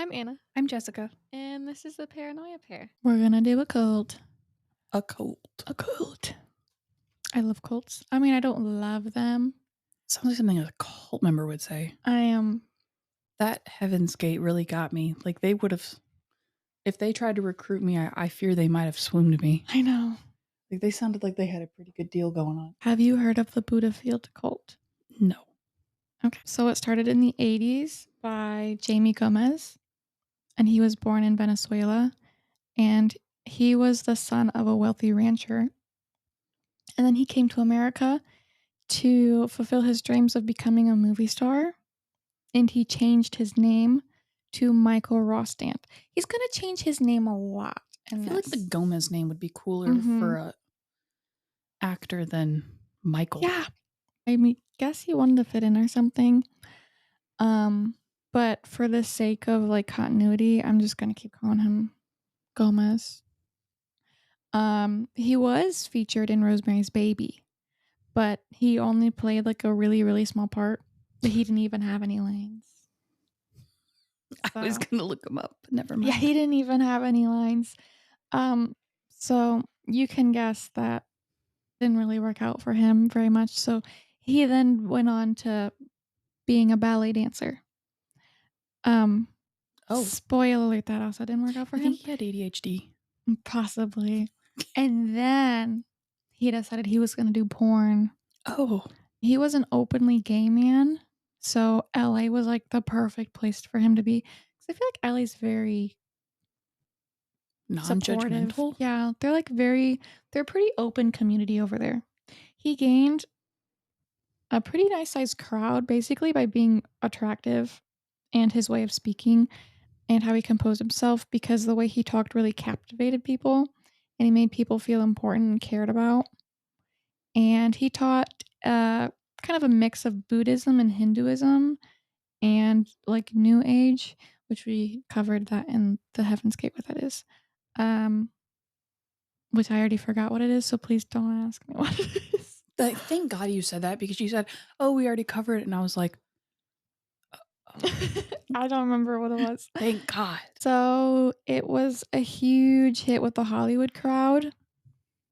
I'm Anna, I'm Jessica. and this is the Paranoia Pair. We're gonna do a cult. A cult. A cult. I love cults. I mean, I don't love them. Sounds like something a cult member would say. I am. That Heaven's Gate really got me. Like they would have, if they tried to recruit me, I fear they might have swooned me. I know. Like they sounded like they had a pretty good deal going on. Have you heard of the Buddhafield cult? No. Okay. So it started in the 80s by Jamie Gomez, and he was born in Venezuela, and he was the son of a wealthy rancher. And then he came to America to fulfill his dreams of becoming a movie star, and he changed his name to Michael Rostand. He's going to change his name a lot. I feel like the Gomez name would be cooler for a actor than Michael. Yeah. I mean, guess he wanted to fit in or something. But for the sake of like continuity, I'm just going to keep calling him Gomez. He was featured in Rosemary's Baby, but he only played like a really, really small part. But he didn't even have any lines. I was going to look him up, but never mind. Yeah, he didn't even have any lines. So you can guess that didn't really work out for him very much. So he then went on to being a ballet dancer. Spoiler alert, that also didn't work out for him. I think he had ADHD. Possibly. And then he decided he was going to do porn. Oh. He was an openly gay man. So LA was like the perfect place for him to be. Because I feel like LA's very non-judgmental. Supportive. Yeah, they're a pretty open community over there. He gained a pretty nice sized crowd basically by being attractive and his way of speaking and how he composed himself, because the way he talked really captivated people and he made people feel important and cared about. And he taught kind of a mix of Buddhism and Hinduism and like New Age, which we covered that in the Heaven's Gate, what that is. Which I already forgot what it is, so please don't ask me what it is. Thank God you said that, because you said, oh, we already covered it. And I was like, I don't remember what it was. Thank God. So it was a huge hit with the Hollywood crowd,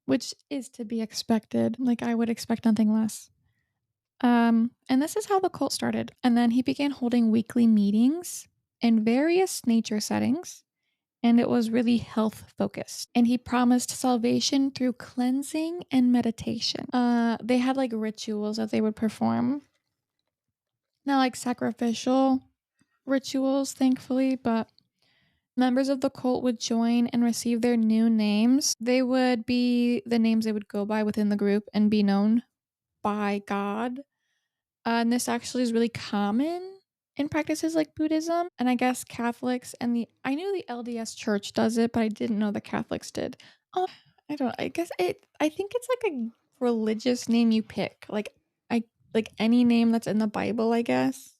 which is to be expected. Like I would expect nothing less. And this is how the cult started. And then he began holding weekly meetings in various nature settings. And it was really health focused. And he promised salvation through cleansing and meditation. They had like rituals that they would perform. Not like sacrificial rituals, thankfully, but members of the cult would join and receive their new names. They would be the names they would go by within the group and be known by God. And this actually is really common in practices like Buddhism, and I guess Catholics and I knew the LDS Church does it, but I didn't know the Catholics did. Oh, I think it's like a religious name you pick, like any name that's in the Bible, I guess.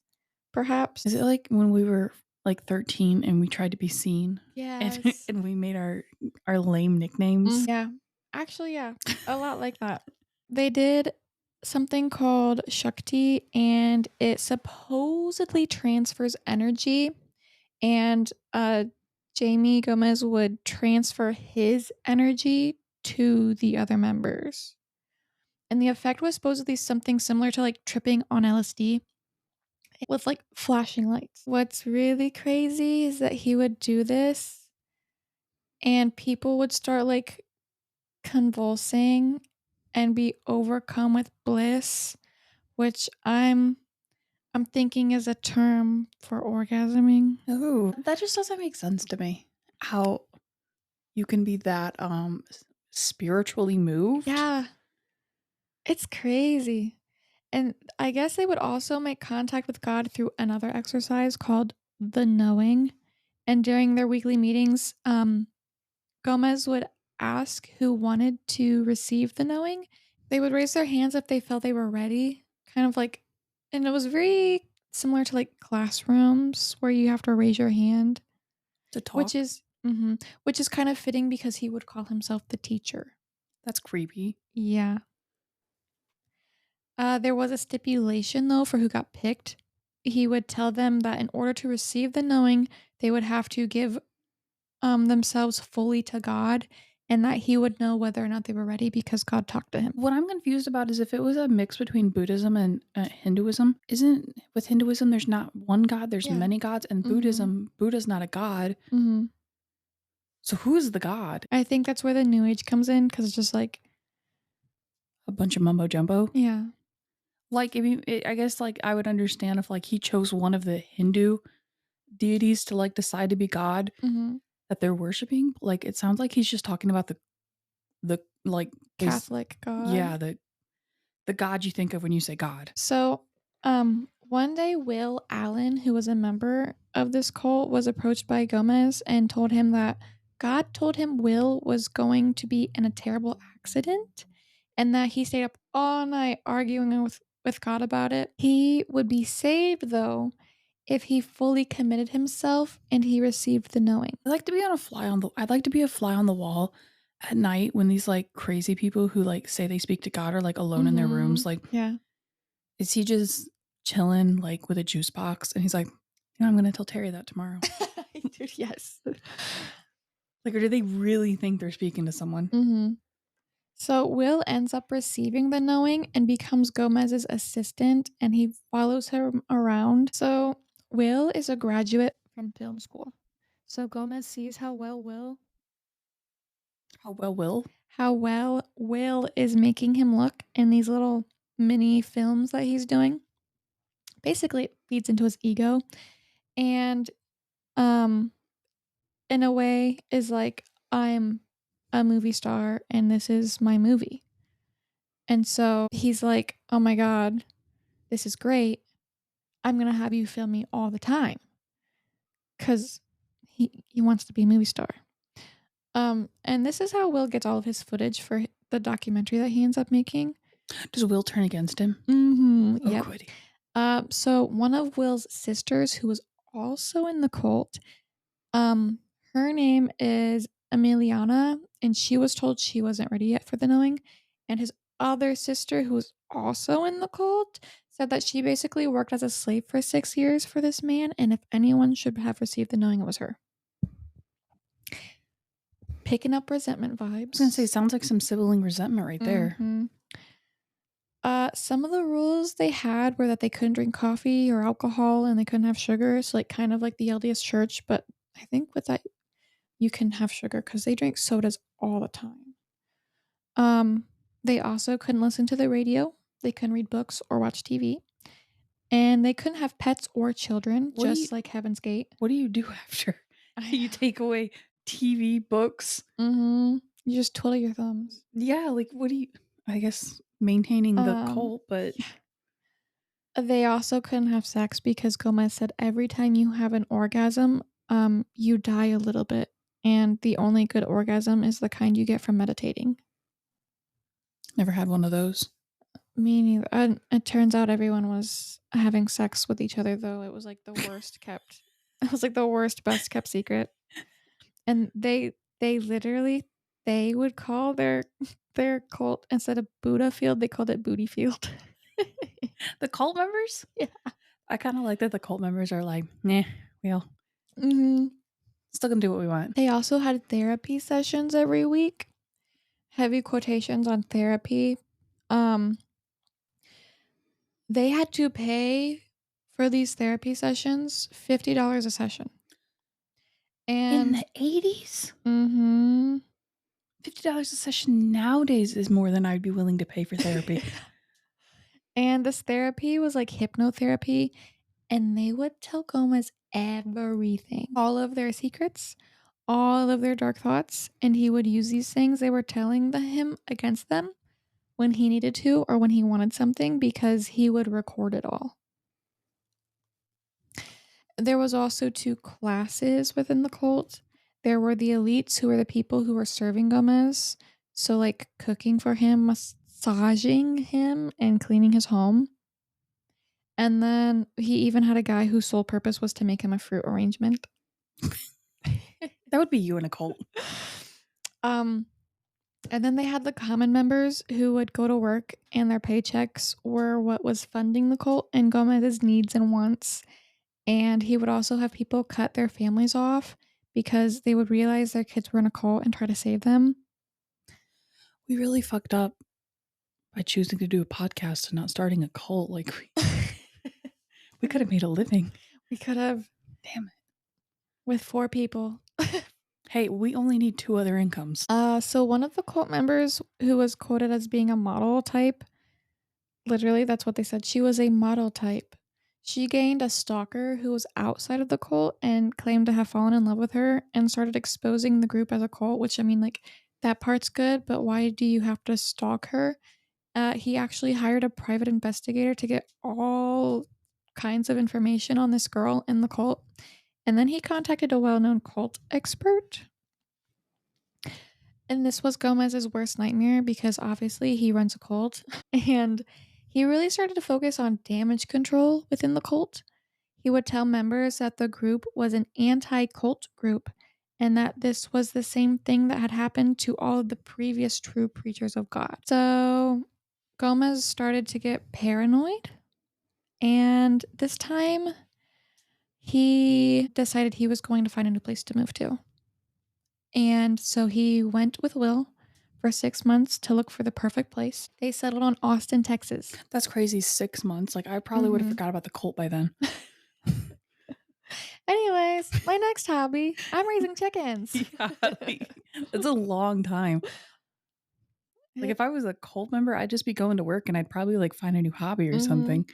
Perhaps. Is it like when we were like 13 and we tried to be seen? Yes. And we made our lame nicknames? Yeah. Actually, yeah. A lot like that. They did something called Shakti, and it supposedly transfers energy, and Jamie Gomez would transfer his energy to the other members. And the effect was supposedly something similar to like tripping on LSD with like flashing lights. What's really crazy is that he would do this and people would start like convulsing and be overcome with bliss, which I'm thinking is a term for orgasming. Oh, that just doesn't make sense to me. How you can be that spiritually moved? Yeah. It's crazy. And I guess they would also make contact with God through another exercise called the knowing. And during their weekly meetings, Gomez would ask who wanted to receive the knowing. They would raise their hands if they felt they were ready, kind of like, and it was very similar to like classrooms where you have to raise your hand to talk, which is kind of fitting because he would call himself the teacher. That's creepy. Yeah. There was a stipulation though for who got picked. he would tell them that in order to receive the knowing, they would have to give themselves fully to God, and that he would know whether or not they were ready because God talked to him. What I'm confused about is if it was a mix between Buddhism and Hinduism, isn't with Hinduism there's not one god, there's Yeah. many gods, and Mhm. Buddha's not a god. Mhm. So who is the god? I think that's where the New Age comes in because it's just like, A bunch of mumbo jumbo. yeah. Like, I guess, like, I would understand if, like, he chose one of the Hindu deities to, like, decide to be God Mhm. that they're worshiping. Like, it sounds like he's just talking about like, Catholic God. yeah, the God you think of when you say God. So, one day, Will Allen, who was a member of this cult, was approached by Gomez and told him that God told him Will was going to be in a terrible accident and that he stayed up all night arguing with God about it. He would be saved, though, if he fully committed himself and he received the knowing. I'd like to be a fly on the wall at night when these, like, crazy people who, like, say they speak to God are, like, alone in their rooms. Mhm. Like, Yeah. is he just chilling, like, with a juice box? And he's like, I'm gonna tell Terry that tomorrow. Dude, yes. Like, or do they really think they're speaking to someone? Mhm. So Will ends up receiving the knowing and becomes Gomez's assistant, and he follows him around. So Will is a graduate from film school. So Gomez sees how well Will is making him look in these little mini films that he's doing. Basically, it feeds into his ego and um in a way is like, I'm a movie star and this is my movie. And so he's like, "Oh my god, this is great. I'm gonna have you film me all the time," because he wants to be a movie star. And this is how Will gets all of his footage for the documentary that he ends up making. Does Will turn against him? Oh, Yep. goody. So one of Will's sisters, who was also in the cult, um, her name is Emiliana, and she was told she wasn't ready yet for the knowing. And his other sister, who was also in the cult, said that she basically worked as a slave for 6 years for this man, and if anyone should have received the knowing, it was her. Picking up resentment vibes. I was gonna say, sounds like some sibling resentment right there. Mhm. Some of the rules they had were that they couldn't drink coffee or alcohol and they couldn't have sugar. So, like, kind of like the LDS church, but I think with that, you can have sugar because they drink sodas all the time. They also couldn't listen to the radio, they couldn't read books or watch TV, and they couldn't have pets or children, What do you just like Heaven's Gate. What do you do after I you know. take away TV, books? Mhm. You just twiddle your thumbs. Yeah, like, what do you I guess maintaining the Um, cult, but they also couldn't have sex because Gomez said every time you have an orgasm, you die a little bit, and the only good orgasm is the kind you get from meditating. never had one of those. Me neither. And it turns out everyone was having sex with each other, though. It was like the worst kept. It was like the worst, best kept secret. And they literally they would call their cult instead of Buddhafield, they called it Bootyfield. The cult members? Yeah. I kinda like that the cult members are like, "Nah, well, Hmm. still gonna do what we want." They also had therapy sessions every week. Heavy quotations on therapy. Um, they had to pay for these therapy sessions $50 a session. In And the 80s? mhm. $50 a session nowadays is more than I'd be willing to pay for therapy. And this therapy was like hypnotherapy, and they would tell Gomez everything, all of their secrets, all of their dark thoughts, and he would use these things they were telling him against them when he needed to or when he wanted something because he would record it all. There was also two classes within the cult. There were the elites, who were the people who were serving Gomez, so like cooking for him, massaging him, and cleaning his home. And then he even had a guy whose sole purpose was to make him a fruit arrangement. That would be you in a cult. Um, And then they had the common members who would go to work and their paychecks were what was funding the cult and Gomez's needs and wants. And he would also have people cut their families off because they would realize their kids were in a cult and try to save them. We really fucked up by choosing to do a podcast and not starting a cult. Like, we could have made a living. We could have. Damn it. With 4 people. Hey, we only need 2 other incomes. So one of the cult members who was quoted as being a model type, literally, that's what they said. She was a model type. She gained a stalker who was outside of the cult and claimed to have fallen in love with her and started exposing the group as a cult, which, I mean, like, that part's good, but why do you have to stalk her? He actually hired a private investigator to get all kinds of information on this girl in the cult. And then he contacted a well-known cult expert. And this was Gomez's worst nightmare because obviously he runs a cult. And he really started to focus on damage control within the cult. He would tell members that the group was an anti-cult group and that this was the same thing that had happened to all of the previous true preachers of God. So Gomez started to get paranoid. And this time, he decided he was going to find a new place to move to. And so he went with Will for 6 months to look for the perfect place. They settled on Austin, Texas. That's crazy. 6 months. Like, I probably would have forgot about the cult by then. Anyways, my next hobby, I'm raising chickens. Yeah, like, that's a long time. Like, if I was a cult member, I'd just be going to work and I'd probably like find a new hobby or something.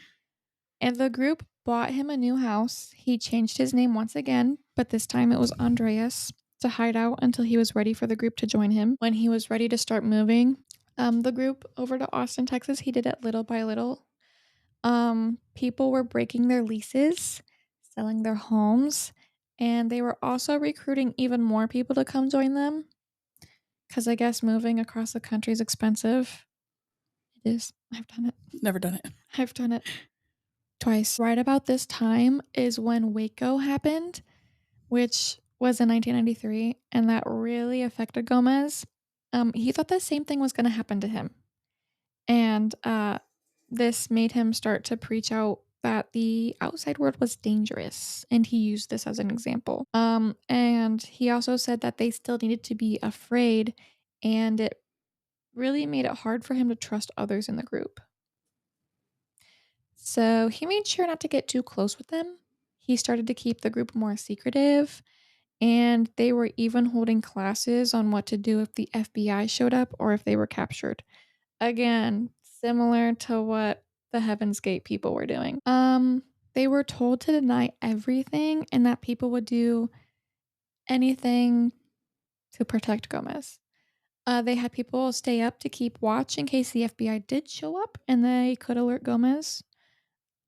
And the group bought him a new house. He changed his name once again, but this time it was Andreas, to hide out until he was ready for the group to join him. When he was ready to start moving the group over to Austin, Texas, he did it little by little. People were breaking their leases, selling their homes, and they were also recruiting even more people to come join them. Because I guess moving across the country is expensive. It is. I've done it. Never done it. I've done it twice. Right about this time is when Waco happened, which was in 1993, and that really affected Gomez. He thought the same thing was going to happen to him. And this made him start to preach out that the outside world was dangerous, and he used this as an example. And he also said that they still needed to be afraid, and it really made it hard for him to trust others in the group. So he made sure not to get too close with them. He started to keep the group more secretive, and they were even holding classes on what to do if the FBI showed up or if they were captured. Again, similar to what the Heaven's Gate people were doing. They were told to deny everything and that people would do anything to protect Gomez. They had people stay up to keep watch in case the FBI did show up and they could alert Gomez.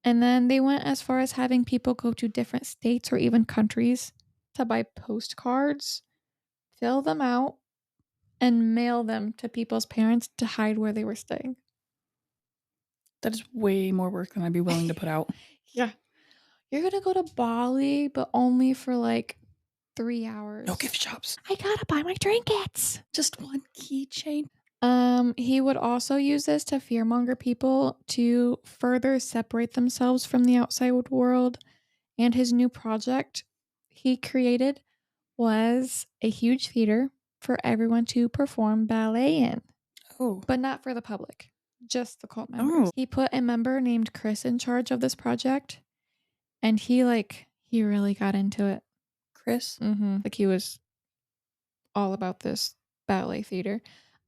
And then they went as far as having people go to different states or even countries to buy postcards, fill them out, and mail them to people's parents to hide where they were staying. That is way more work than I'd be willing to put out. Yeah. You're going to go to Bali, but only for like 3 hours. No gift shops. I gotta buy my trinkets. Just one keychain. He would also use this to fearmonger people to further separate themselves from the outside world. And his new project he created was a huge theater for everyone to perform ballet in. Oh. But not for the public, just the cult members. He put a member named Chris in charge of this project, and he really got into it. Chris? Like he was all about this ballet theater.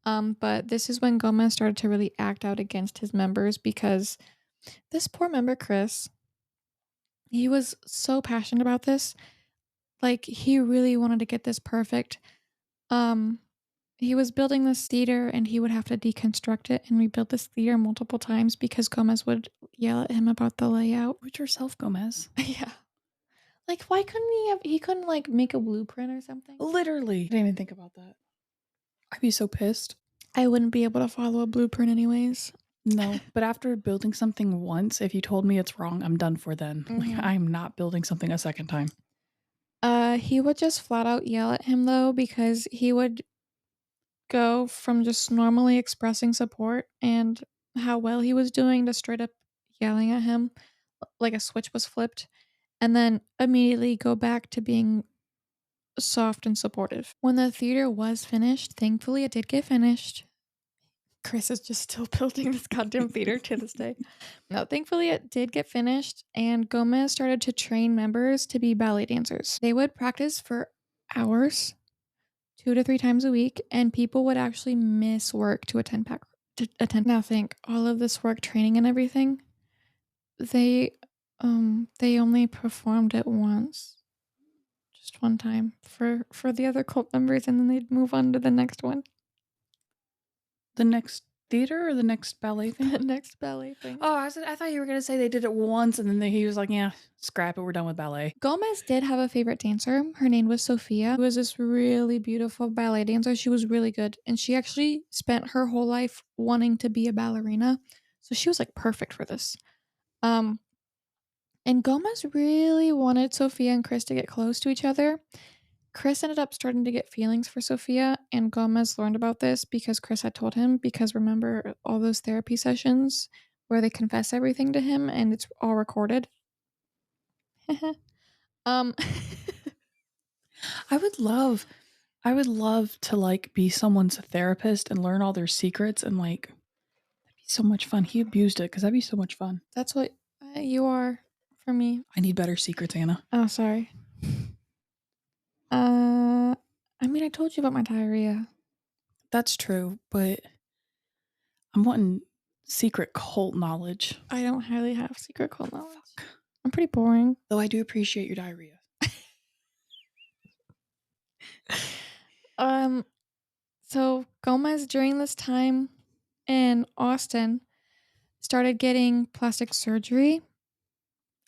But this is when Gomez started to really act out against his members because this poor member, Chris, he was so passionate about this. Like, he really wanted to get this perfect. He was building this theater and he would have to deconstruct it and rebuild this theater multiple times because Gomez would yell at him about the layout. Put yourself, Gomez. Yeah. Like, why couldn't he couldn't like make a blueprint or something? Literally. I didn't even think about that. I'd be so pissed. I wouldn't be able to follow a blueprint anyways. No, but after building something once, if you told me it's wrong, I'm done for then. Like, I'm not building something a second time. He would just flat out yell at him though, because he would go from just normally expressing support and how well he was doing to straight up yelling at him like a switch was flipped, and then immediately go back to being soft and supportive. When the theater was finished, thankfully it did get finished. Chris is just still building this goddamn theater to this day. No, thankfully it did get finished, and Gomez started to train members to be ballet dancers. They would practice for hours, 2 to 3 times a week, and people would actually miss work to attend. Now think, all of this work, training and everything, they they only performed it once. Just one time for the other cult members, and then they'd move on to the next one. The next theater or the next ballet thing? The next ballet thing. Oh, I thought you were gonna say they did it once and then he was like, "Yeah, scrap it. We're done with ballet." Gomez did have a favorite dancer. Her name was Sophia. She was this really beautiful ballet dancer. She was really good, and she actually spent her whole life wanting to be a ballerina. So she was like perfect for this. Um, and Gomez really wanted Sophia and Chris to get close to each other. Chris ended up starting to get feelings for Sophia, and Gomez learned about this because Chris had told him. Because remember all those therapy sessions where they confess everything to him and it's all recorded? um I would love to like be someone's therapist and learn all their secrets and like that'd be so much fun. He abused it because that'd be so much fun. That's what you are for me. I need better secrets, Anna. Oh, sorry. I mean, I told you about my diarrhea. That's true, but I'm wanting secret cult knowledge. I don't really have secret cult knowledge. I'm pretty boring. Though I do appreciate your diarrhea. So Gomez during this time in Austin started getting plastic surgery,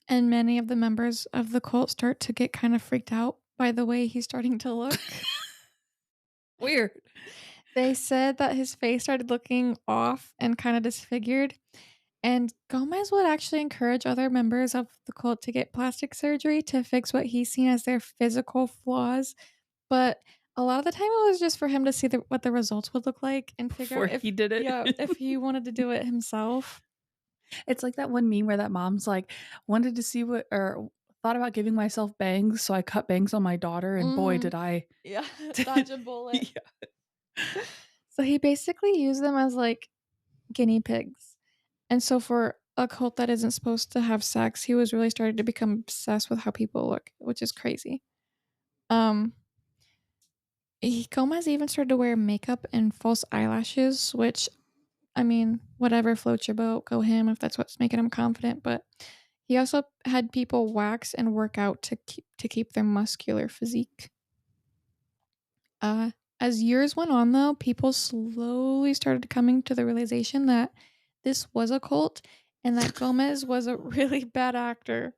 and many of the members of the cult start to get kind of freaked out by the way he's starting to look. Weird. They said that his face started looking off and kind of disfigured. And Gomez would actually encourage other members of the cult to get plastic surgery to fix what he's seen as their physical flaws. But a lot of the time it was just for him to see what the results would look like and figure Before out if he did it. Yeah, if he wanted to do it himself. It's like that one meme where that mom's like, wanted to see what, or thought about giving myself bangs, so I cut bangs on my daughter, and boy, did I. Yeah, dodge a bullet. Yeah. So he basically used them as like guinea pigs. And so for a cult that isn't supposed to have sex, he was really starting to become obsessed with how people look, which is crazy. Gomez even started to wear makeup and false eyelashes, which, I mean, whatever floats your boat, go him if that's what's making him confident. But he also had people wax and work out to keep their muscular physique. As years went on, though, people slowly started coming to the realization that this was a cult and that Gomez was a really bad actor.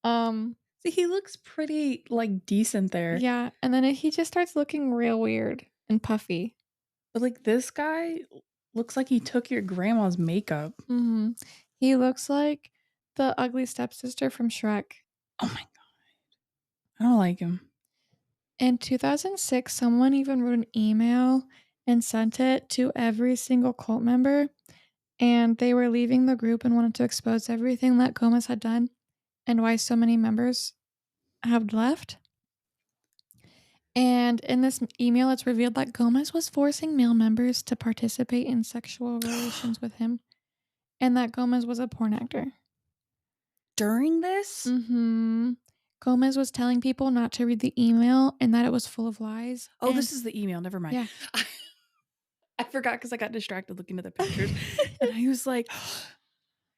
See, he looks pretty like decent there. Yeah, and then he just starts looking real weird and puffy. But like this guy looks like he took your grandma's makeup. Mm-hmm. He looks like the ugly stepsister from Shrek. Oh my god. I don't like him. In 2006, someone even wrote an email and sent it to every single cult member, and they were leaving the group and wanted to expose everything that Gomez had done and why so many members have left. And in this email, it's revealed that Gomez was forcing male members to participate in sexual relations with him, and that Gomez was a porn actor. During this? Mm-hmm. Gomez was telling people not to read the email and that it was full of lies. Oh, this is the email. Never mind. Yeah. I forgot because I got distracted looking at the pictures. And I was like,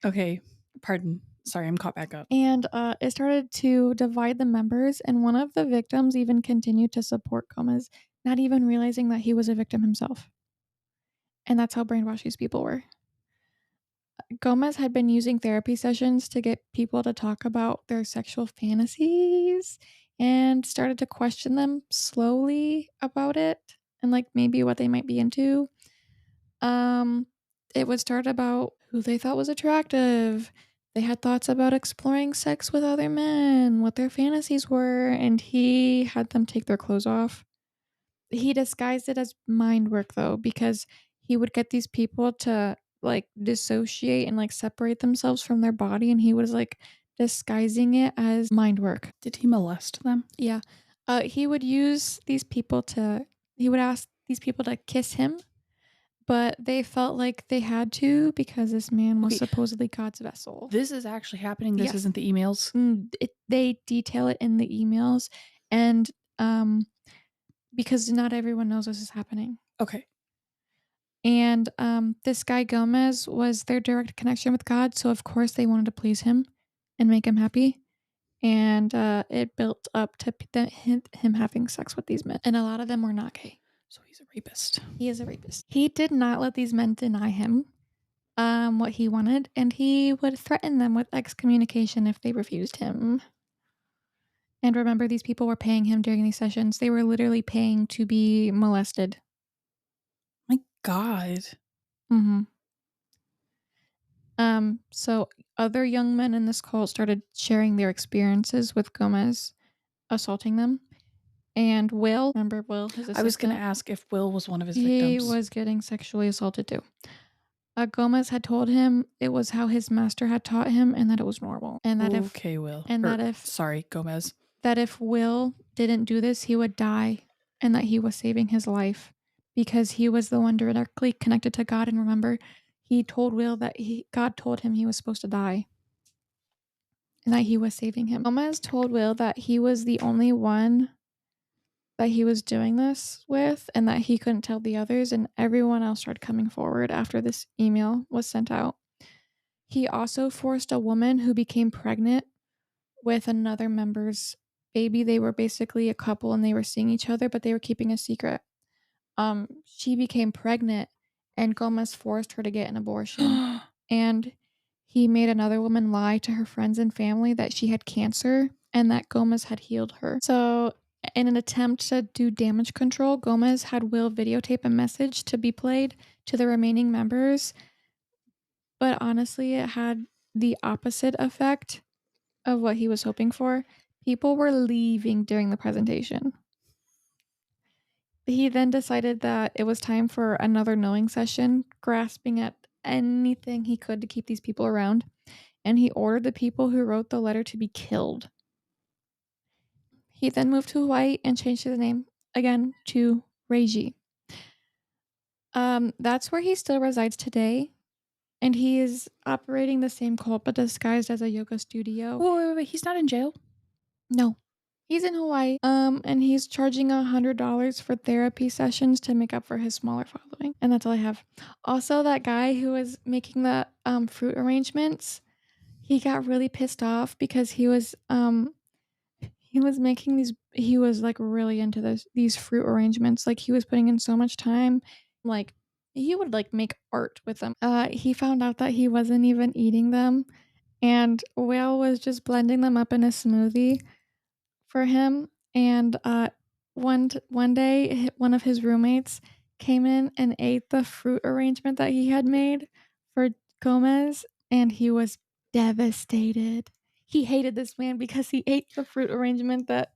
okay, pardon. Sorry, I'm caught back up. And it started to divide the members, and one of the victims even continued to support Gomez, not even realizing that he was a victim himself. And that's how brainwashed these people were. Gomez had been using therapy sessions to get people to talk about their sexual fantasies and started to question them slowly about it and like maybe what they might be into. It would start about who they thought was attractive. They had thoughts about exploring sex with other men, what their fantasies were, and he had them take their clothes off. He disguised it as mind work though, because he would get these people to like dissociate and like separate themselves from their body, and he was like disguising it as mind work. Did he molest them? Yeah. He would use these people to he would ask these people to kiss him, but they felt like they had to because this man was Okay, supposedly God's vessel. this is actually happening. This Yes. isn't the emails. They detail it in the emails, and because not everyone knows this is happening. Okay. And this guy Gomez was their direct connection with God, so of course they wanted to please him and make him happy. And it built up to him having sex with these men, and a lot of them were not gay. So he's a rapist. He is a rapist. He did not let these men deny him what he wanted, and he would threaten them with excommunication if they refused him. And remember, these people were paying him during these sessions. They were literally paying to be molested. My God. Mm-hmm. So other young men in this cult started sharing their experiences with Gomez assaulting them. And Will, remember Will, his assistant? I was going to ask if Will was one of his He victims. was getting sexually assaulted too. Gomez had told him it was how his master had taught him, and that it was normal. And that okay, Will. Sorry, Gomez. That if Will didn't do this, he would die, and that he was saving his life because he was the one directly connected to God. And remember, he told Will that God told him he was supposed to die and that he was saving him. Gomez told Will that he was the only one that he was doing this with and that he couldn't tell the others, and everyone else started coming forward after this email was sent out. He also forced a woman who became pregnant with another member's baby. They were basically a couple and they were seeing each other, but they were keeping a secret. She became pregnant and Gomez forced her to get an abortion. And he made another woman lie to her friends and family that she had cancer and that Gomez had healed her. So, in an attempt to do damage control, Gomez had Will videotape a message to be played to the remaining members. But honestly, it had the opposite effect of what he was hoping for. People were leaving during the presentation. He then decided that it was time for another knowing session, grasping at anything he could to keep these people around, and he ordered the people who wrote the letter to be killed. He then moved to Hawaii and changed his name again to Reiji. That's where he still resides today, and he is operating the same cult but disguised as a yoga studio. Wait. He's not in jail? No. He's in Hawaii, and he's charging $100 for therapy sessions to make up for his smaller following. And that's all I have. Also, that guy who was making the fruit arrangements, he got really pissed off because he was making these. He was like really into these fruit arrangements. Like he was putting in so much time. Like he would like make art with them. He found out that he wasn't even eating them, and Will was just blending them up in a smoothie for him. And one day, one of his roommates came in and ate the fruit arrangement that he had made for Gomez, and he was devastated. He hated this man because he ate the fruit arrangement that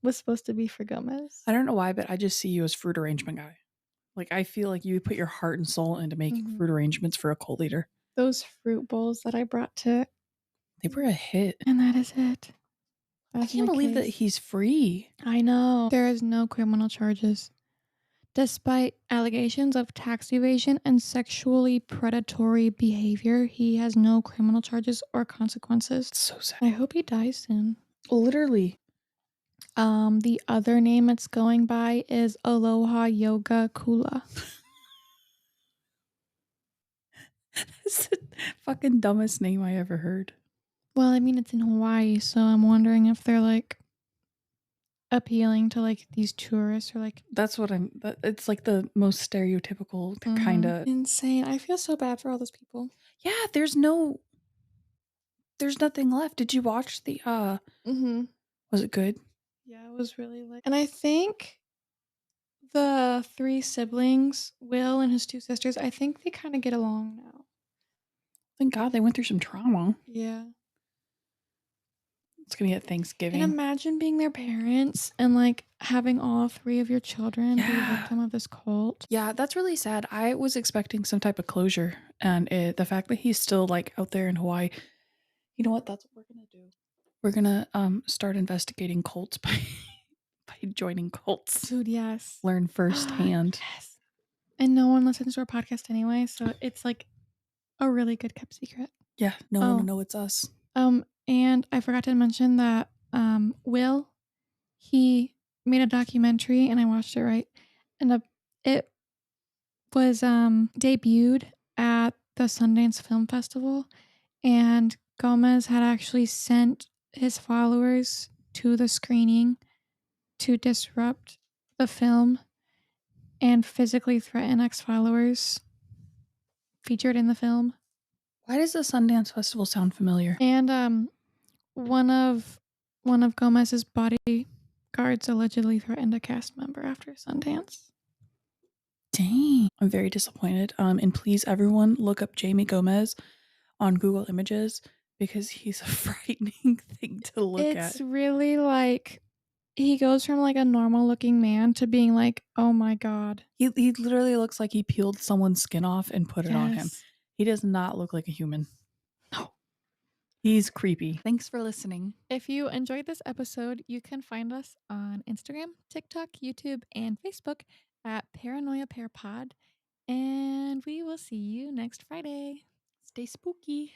was supposed to be for Gomez. I don't know why, but I just see you as fruit arrangement guy. Like, I feel like you put your heart and soul into making fruit arrangements for a cult leader. Those fruit bowls that I brought to... They were a hit. And that is it. I can't believe that he's free. I know. There is no criminal charges. Despite allegations of tax evasion and sexually predatory behavior, he has no criminal charges or consequences. It's so sad. I hope he dies soon. Literally. The other name it's going by is Aloha Yoga Kula. That's the fucking dumbest name I ever heard. Well, I mean, it's in Hawaii, so I'm wondering if they're like appealing to like these tourists or like... That's what it's like the most stereotypical kind of... Insane. I feel so bad for all those people. Yeah, there's nothing left. Did you watch the Was it good? Yeah, it was really like... And I think the three siblings, Will and his two sisters, I think they kind of get along now. Thank God they went through some trauma. Yeah. It's gonna get And Thanksgiving. imagine being their parents and, like, having all 3 of your children be a Yeah. victim of this cult. Yeah, that's really sad. I was expecting some type of closure, and the fact that he's still, like, out there in Hawaii. You know what? That's what we're gonna do. We're gonna, start investigating cults by by joining cults. Dude, yes. Learn firsthand. Yes. And no one listens to our podcast anyway, so it's, like, a really good kept secret. Yeah, no one will Oh, know it's us. and I forgot to mention that, Will, he made a documentary, and I watched it, right? And, it was, debuted at the Sundance Film Festival, and Gomez had actually sent his followers to the screening to disrupt the film and physically threaten ex-followers featured in the film. Why does the Sundance Festival sound familiar? And, one of one of Gomez's bodyguards allegedly threatened a cast member after Sundance. Dang. I'm very disappointed. And please, everyone, look up Jamie Gomez on Google Images because he's a frightening thing to look at. It's really like he goes from like a normal looking man to being like, oh my god. He literally looks like he peeled someone's skin off and put it on him. Yes. He does not look like a human. No. He's creepy. Thanks for listening. If you enjoyed this episode, you can find us on Instagram, TikTok, YouTube, and Facebook at Paranoia Pair Pod. And we will see you next Friday. Stay spooky.